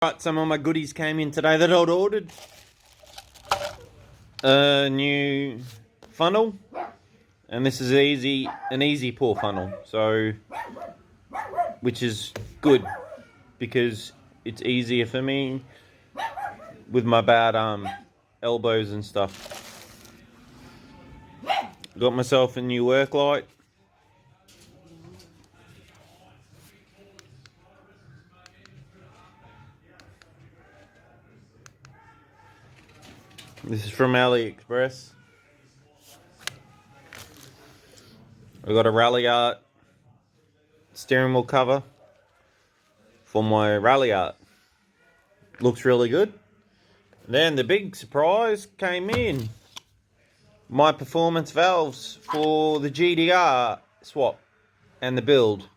Right, some of my goodies came in today that I'd ordered. A new funnel, and this is an easy pour funnel, so which is good because it's easier for me with my bad elbows and stuff. Got myself a new work light. This is from AliExpress. I got a Rally Art steering wheel cover for my Rally Art. Looks really good. Then the big surprise came in. My performance valves for the GDR swap and the build.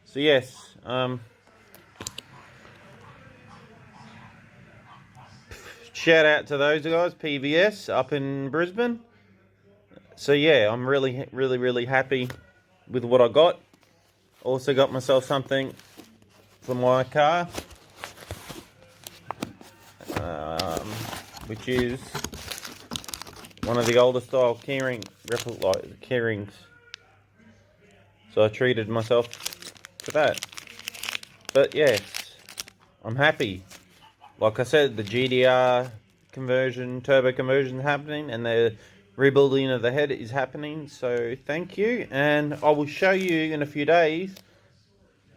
So yes, shout out to those guys, PVS up in Brisbane. So yeah, I'm really happy with what I got. Also got myself something for my car, which is one of the older style keyring keyrings. So I treated myself for that. But yes, I'm happy. Like I said, the GDR conversion, turbo conversion is happening, and the rebuilding of the head is happening. So thank you, and I will show you in a few days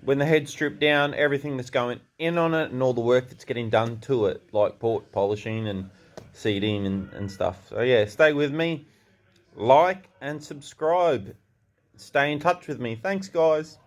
when the head's stripped down, everything that's going in on it and all the work that's getting done to it, like port polishing and seating and stuff. So yeah, stay with me, like and subscribe. Stay in touch with me. Thanks, guys.